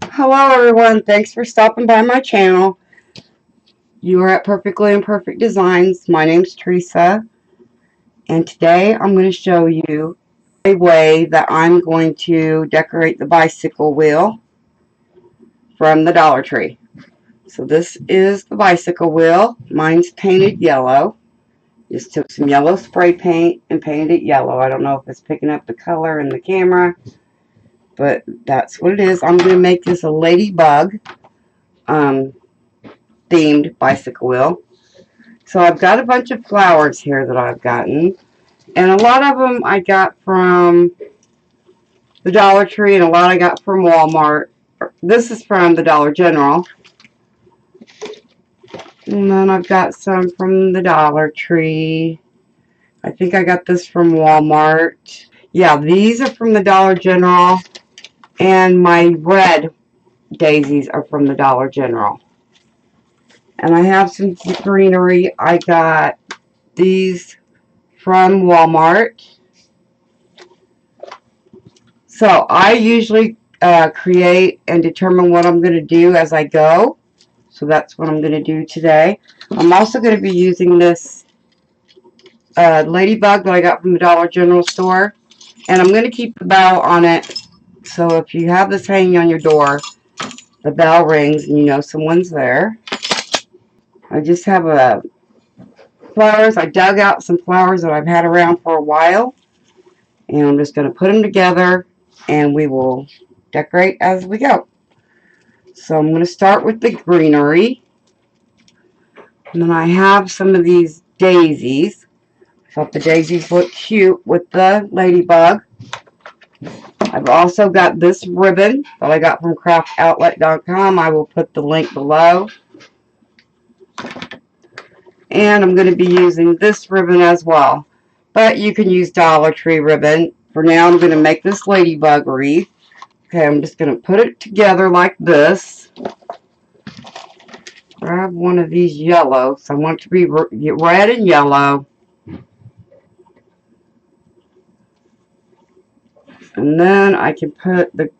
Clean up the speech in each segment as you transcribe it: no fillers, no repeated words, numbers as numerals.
Hello everyone, thanks for stopping by my channel. You are at Perfectly Imperfect Designs. My name's Teresa, and today I'm going to show you a way that I'm going to decorate the bicycle wheel from the Dollar Tree. So this is the bicycle wheel. Mine's painted yellow. Just took some yellow spray paint and painted it yellow. I don't know if it's picking up the color in the camera, but that's what it is. I'm going to make this a ladybug themed bicycle wheel. So I've got a bunch of flowers here that I've gotten, and a lot of them I got from the Dollar Tree, and a lot I got from Walmart. This is from the Dollar General, and then I've got some from the Dollar Tree. I think I got this from Walmart. Yeah, these are from the Dollar General, and my red daisies are from the Dollar General. And I have some greenery. I got these from Walmart. So I usually create and determine what I'm going to do as I go. So that's what I'm going to do today. I'm also going to be using this ladybug that I got from the Dollar General store. And I'm going to keep the bell on it. So if you have this hanging on your door, the bell rings and you know someone's there. I just have flowers. I dug out some flowers that I've had around for a while. And I'm just going to put them together and we will decorate as we go. So I'm going to start with the greenery. And then I have some of these daisies. I thought the daisies look cute with the ladybug. I've also got this ribbon that I got from craftoutlet.com. I will put the link below. And I'm going to be using this ribbon as well. But you can use Dollar Tree ribbon. For now, I'm going to make this ladybug wreath. Okay, I'm just going to put it together like this. Grab one of these yellows. I want it to be red and yellow. And then I can put the,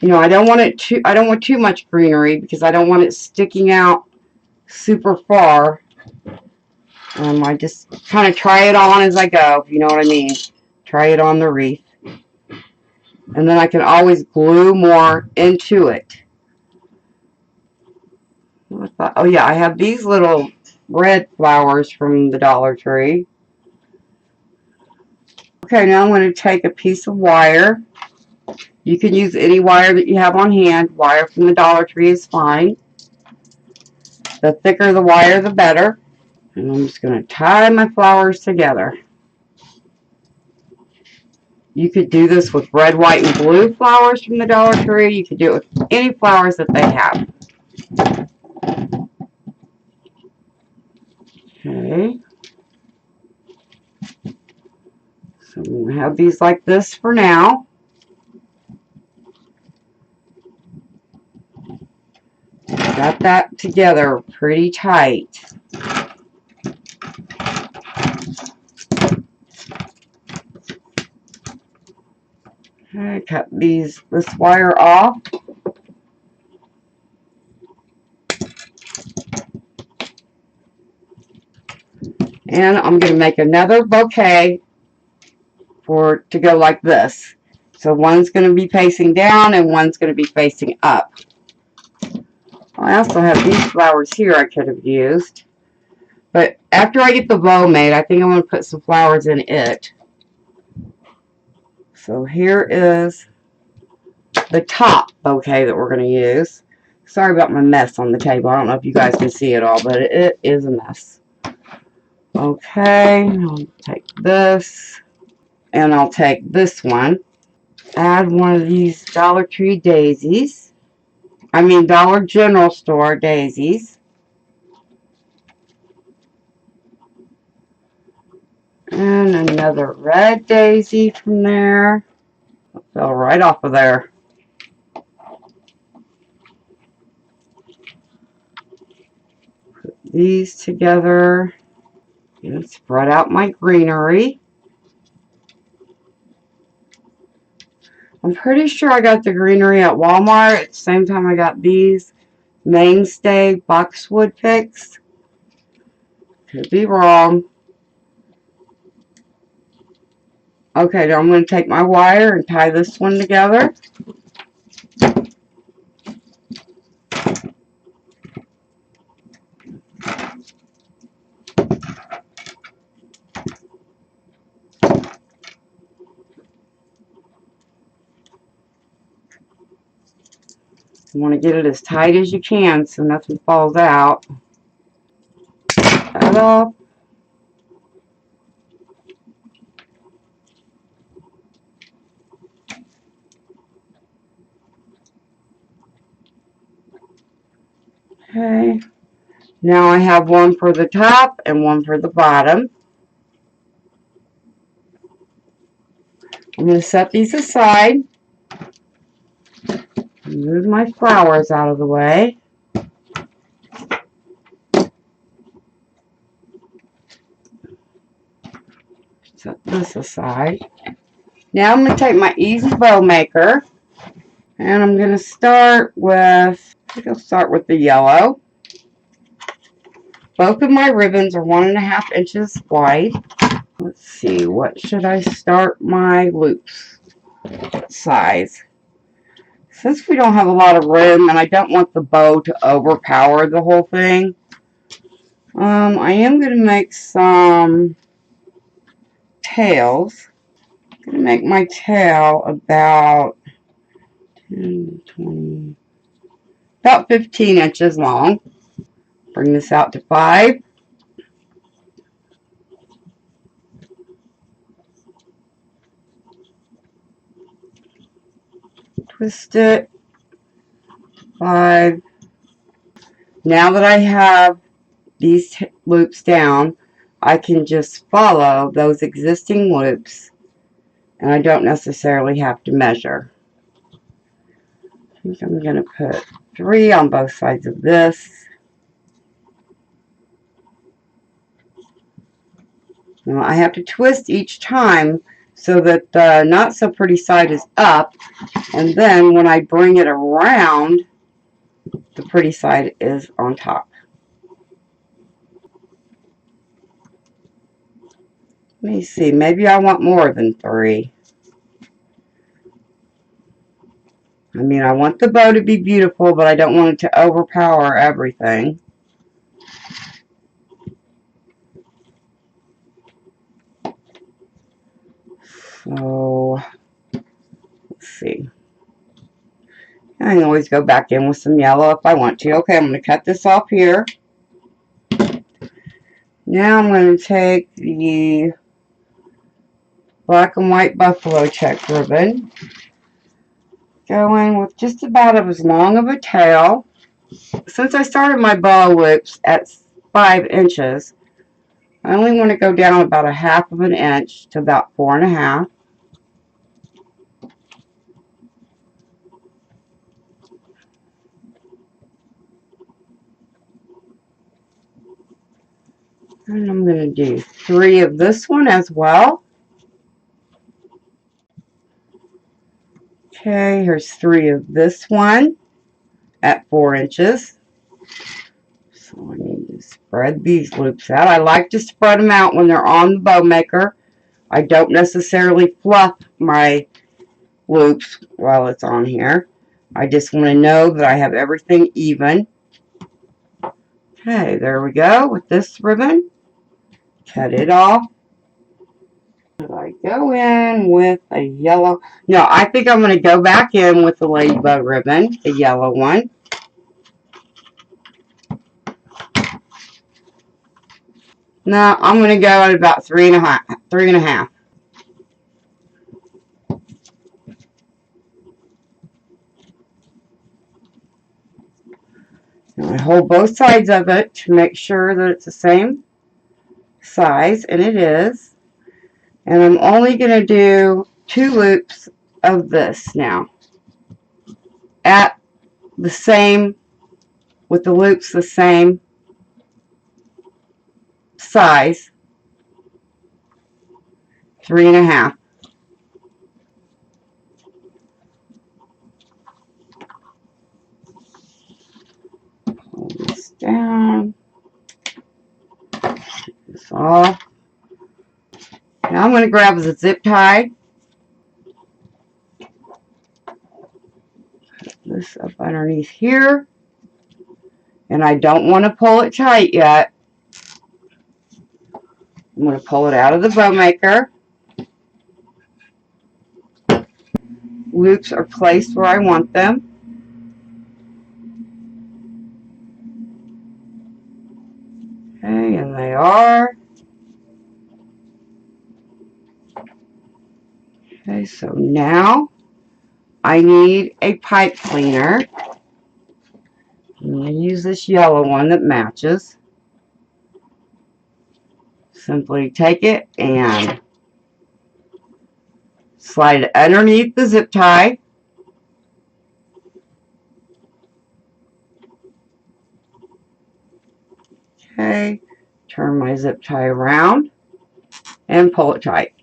I don't want too much greenery because I don't want it sticking out super far. I just kind of try it on as I go, if you know what I mean. Try it on the wreath. And then I can always glue more into it. Oh yeah, I have these little red flowers from the Dollar Tree. Okay, now I'm going to take a piece of wire. You can use any wire that you have on hand. Wire from the Dollar Tree is fine. The thicker the wire, the better. And I'm just going to tie my flowers together. You could do this with red, white, and blue flowers from the Dollar Tree. You could do it with any flowers that they have. Okay. So I'm going to have these like this for now. Got that together pretty tight. I cut this wire off. And I'm going to make another bouquet to go like this. So one's going to be facing down and one's going to be facing up. I also have these flowers here I could have used. But after I get the bow made, I think I'm going to put some flowers in it. So here is the top bouquet that we're going to use. Sorry about my mess on the table. I don't know if you guys can see it all, but it is a mess. Okay, I'll take this. And I'll take this one. Add one of these Dollar Tree daisies. I mean Dollar General store daisies. And another red daisy from there. It fell right off of there. Put these together. And spread out my greenery. I'm pretty sure I got the greenery at Walmart. At the same time I got these mainstay boxwood picks. Could be wrong. Okay, now I'm going to take my wire and tie this one together. You want to get it as tight as you can so nothing falls out. That off. Okay. Now I have one for the top and one for the bottom. I'm going to set these aside. Move my flowers out of the way. Set this aside. Now I'm going to take my Easy Bow Maker and I'm going to start with, I think I'll start with the yellow. Both of my ribbons are 1.5 inches wide. Let's see, what should I start my loops? What size? Since we don't have a lot of room and I don't want the bow to overpower the whole thing, I am going to make some tails. I'm going to make my tail about 10, 20, about 15 inches long. Bring this out to 5. Twist it. 5. Now that I have these loops down, I can just follow those existing loops and I don't necessarily have to measure. I think I'm going to put 3 on both sides of this. Now I have to twist each time so that the not so pretty side is up, and then when I bring it around, the pretty side is on top. Let me see, maybe I want more than 3. I mean, I want the bow to be beautiful, but I don't want it to overpower everything. So, let's see. I can always go back in with some yellow if I want to. Okay, I'm going to cut this off here. Now I'm going to take the black and white buffalo check ribbon. Go in with just about as long of a tail. Since I started my bow loops at 5 inches, I only want to go down about 1/2 of an inch to about 4.5. And I'm going to do 3 of this one as well. Okay, here's 3 of this one at 4 inches. So I need to spread these loops out. I like to spread them out when they're on the bow maker. I don't necessarily fluff my loops while it's on here. I just want to know that I have everything even. Okay, there we go with this ribbon. Cut it off. I go in with a yellow. No, I think I'm going to go back in with the ladybug ribbon, the yellow one. No, I'm going to go at about 3.5. 3.5. Now I hold both sides of it to make sure that it's the same size, and it is. And I'm only going to do 2 loops of this now. At the same, with the loops the same size, 3.5. off. Now I'm going to grab the zip tie. Put this up underneath here. And I don't want to pull it tight yet. I'm going to pull it out of the bow maker. Loops are placed where I want them. Okay, and they are. Okay, so now I need a pipe cleaner. I'm going to use this yellow one that matches. Simply take it and slide it underneath the zip tie. Okay, turn my zip tie around and pull it tight.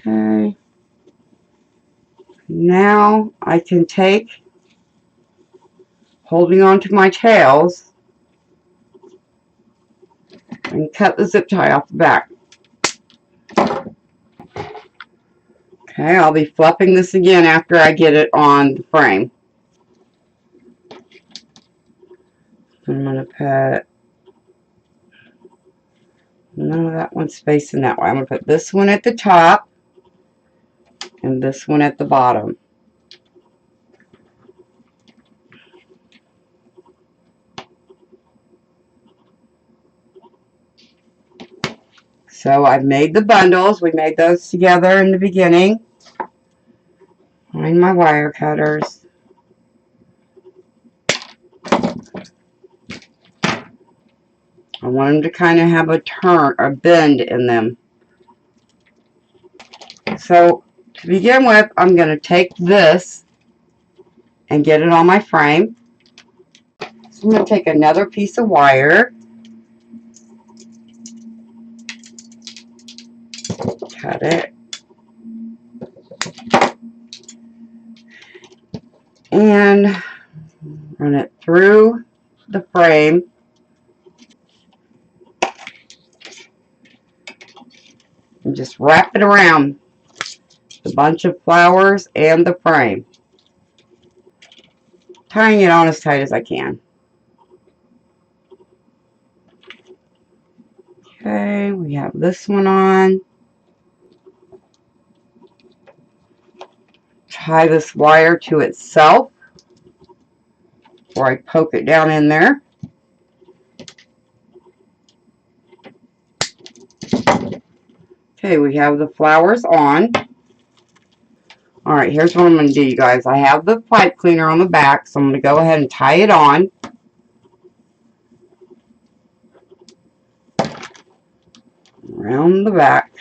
Okay, now I can take, holding on to my tails, and cut the zip tie off the back. Okay, I'll be fluffing this again after I get it on the frame. I'm going to put, no, that one's facing that way. I'm going to put this one at the top and this one at the bottom. So I've made the bundles. We made those together in the beginning. Find my wire cutters. I want them to kind of have a turn or bend in them. So to begin with, I'm going to take this and get it on my frame. So I'm going to take another piece of wire, cut it, and run it through the frame. And just wrap it around the bunch of flowers and the frame, tying it on as tight as I can. Okay, we have this one on. Tie this wire to itself before I poke it down in there. Okay, we have the flowers on. Alright, here's what I'm going to do, you guys. I have the pipe cleaner on the back, so I'm going to go ahead and tie it on. Around the back.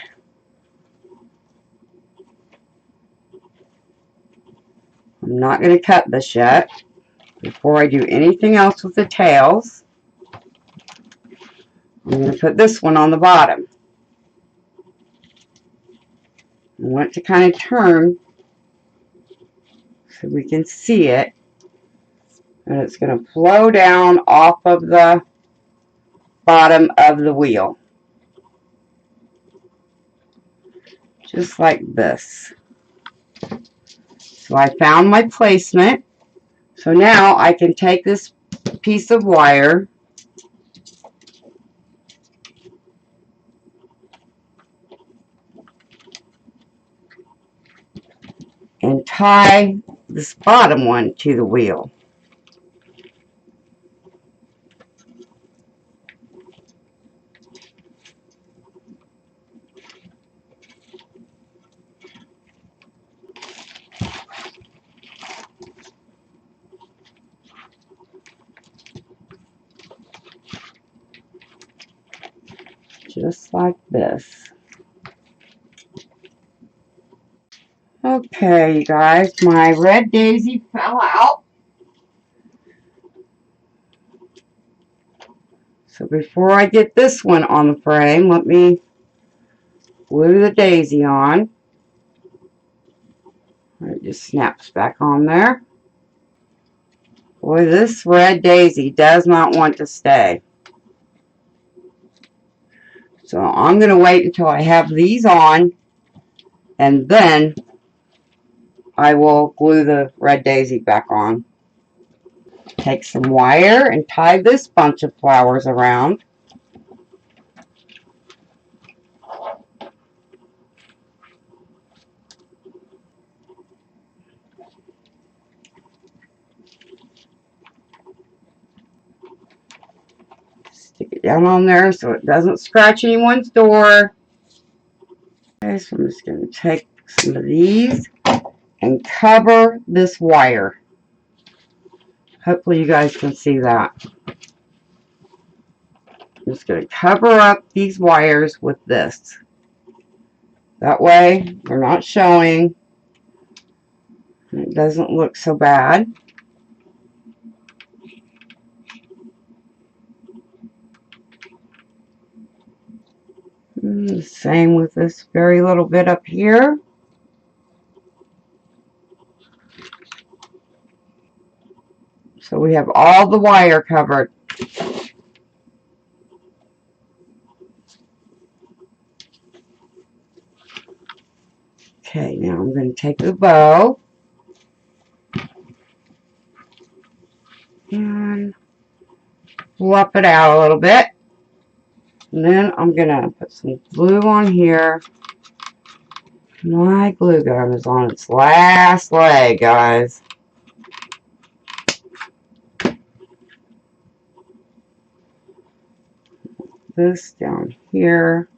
I'm not going to cut this yet. Before I do anything else with the tails, I'm going to put this one on the bottom. I want it to kind of turn so we can see it. And it's going to flow down off of the bottom of the wheel. Just like this. So I found my placement. So now I can take this piece of wire and tie this bottom one to the wheel. Just like this. Okay, you guys, my red daisy fell out. So before I get this one on the frame, let me glue the daisy on. It just snaps back on there. Boy, this red daisy does not want to stay. So I'm going to wait until I have these on, and then I will glue the red daisy back on. Take some wire and tie this bunch of flowers around. Stick it down on there so it doesn't scratch anyone's door. Okay, so I'm just going to take some of these and cover this wire. Hopefully you guys can see that. I'm just going to cover up these wires with this. That way they're not showing. It doesn't look so bad. Same with this very little bit up here. So we have all the wire covered. Okay, now I'm going to take the bow and fluff it out a little bit. And then I'm going to put some glue on here. My glue gun is on its last leg, guys. This down here.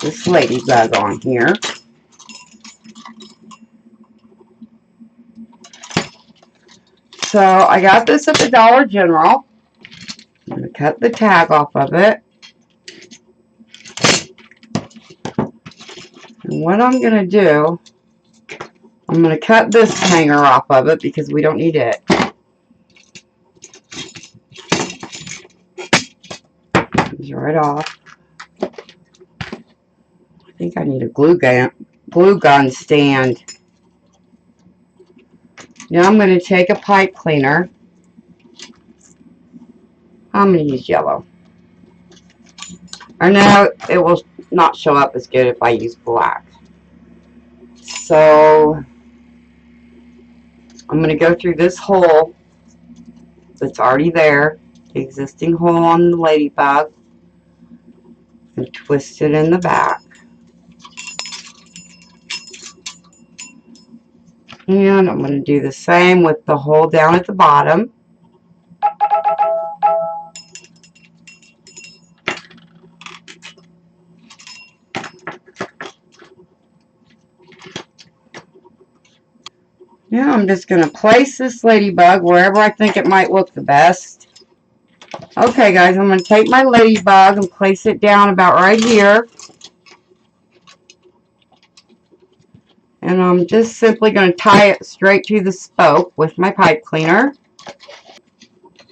This ladybug on here. So I got this at the Dollar General. I'm going to cut the tag off of it. And what I'm going to do, I'm going to cut this hanger off of it because we don't need it. Comes right off. I think I need a glue gun stand. Now I'm going to take a pipe cleaner. I'm going to use yellow. Or no, it will not show up as good if I use black. So I'm going to go through this hole that's already there, the existing hole on the ladybug, and twist it in the back. And I'm going to do the same with the hole down at the bottom. Now I'm just going to place this ladybug wherever I think it might look the best. Okay guys, I'm going to take my ladybug and place it down about right here. And I'm just simply going to tie it straight to the spoke with my pipe cleaner.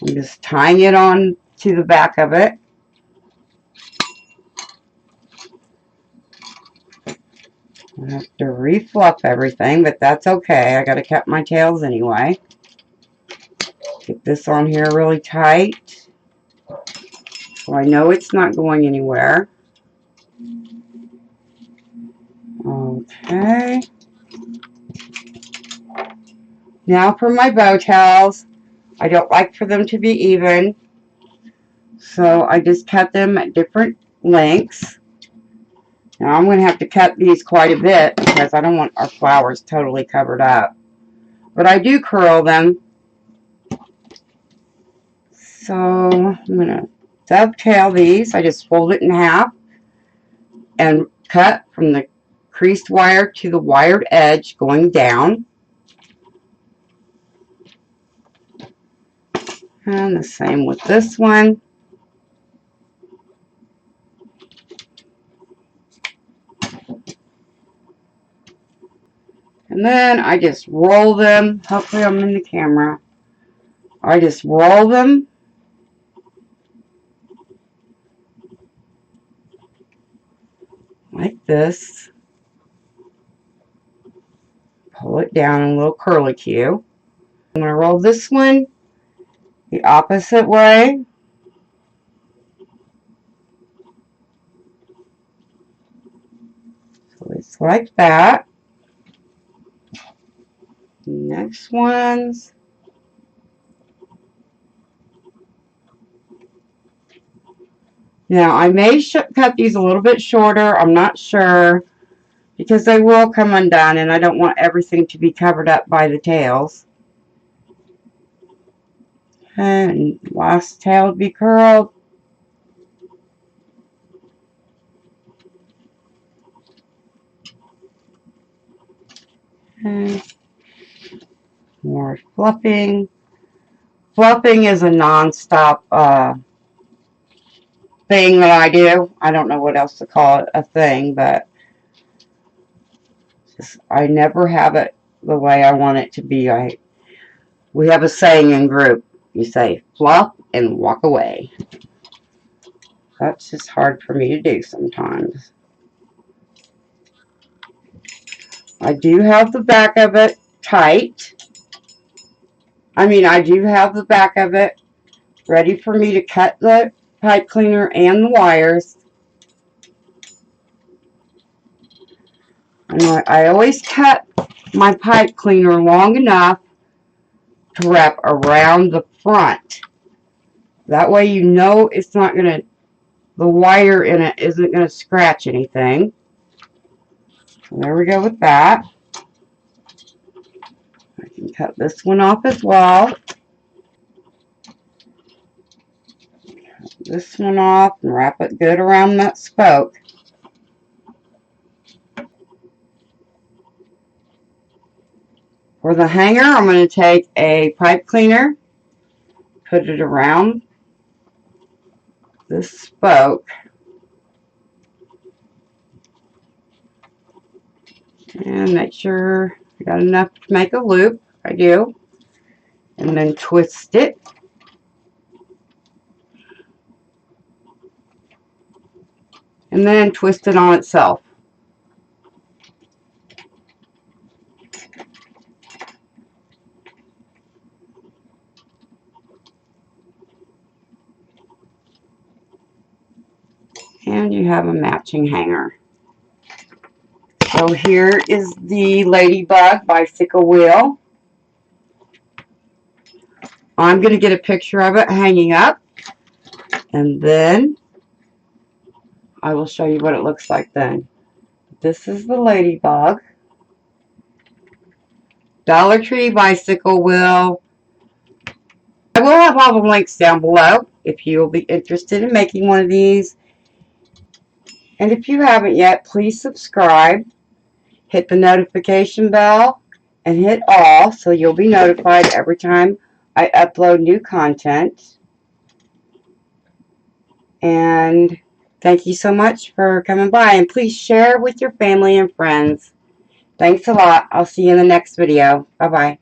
I'm just tying it on to the back of it. I have to refluff everything, but that's okay. I got to cut my tails anyway. Get this on here really tight, so I know it's not going anywhere. Okay. Now for my bow tails. I don't like for them to be even, so I just cut them at different lengths. Now I'm going to have to cut these quite a bit because I don't want our flowers totally covered up. But I do curl them. So I'm going to dovetail these. I just fold it in half and cut from the creased wire to the wired edge going down. And the same with this one. And then I just roll them. Hopefully I'm in the camera. I just roll them. like this. Pull it down in a little curlicue. I'm going to roll this one the opposite way. So it's like that. Next ones. Now I may cut these a little bit shorter. I'm not sure because they will come undone and I don't want everything to be covered up by the tails. And last tail to be curled. And more fluffing. Fluffing is a non-stop thing that I do. I don't know what else to call it, a thing, but I never have it the way I want it to be. We have a saying in group. You say, fluff and walk away. That's just hard for me to do sometimes. I do have the back of it tight. I do have the back of it ready for me to cut the pipe cleaner and the wires. And I always cut my pipe cleaner long enough to wrap around the front. That way you know it's not going to, the wire in it isn't going to scratch anything. So there we go with that. I can cut this one off as well. Cut this one off and wrap it good around that spoke. For the hanger, I'm going to take a pipe cleaner, put it around this spoke, and make sure I got enough to make a loop. I do. And then twist it. And then twist it on itself. And you have a matching hanger. So here is the Ladybug bicycle wheel. I'm going to get a picture of it hanging up. And then I will show you what it looks like then. This is the Ladybug. Dollar Tree bicycle wheel. I will have all the links down below if you will be interested in making one of these. And if you haven't yet, please subscribe. Hit the notification bell and hit all so you'll be notified every time I upload new content. And thank you so much for coming by, and please share with your family and friends. Thanks a lot. I'll see you in the next video. Bye-bye.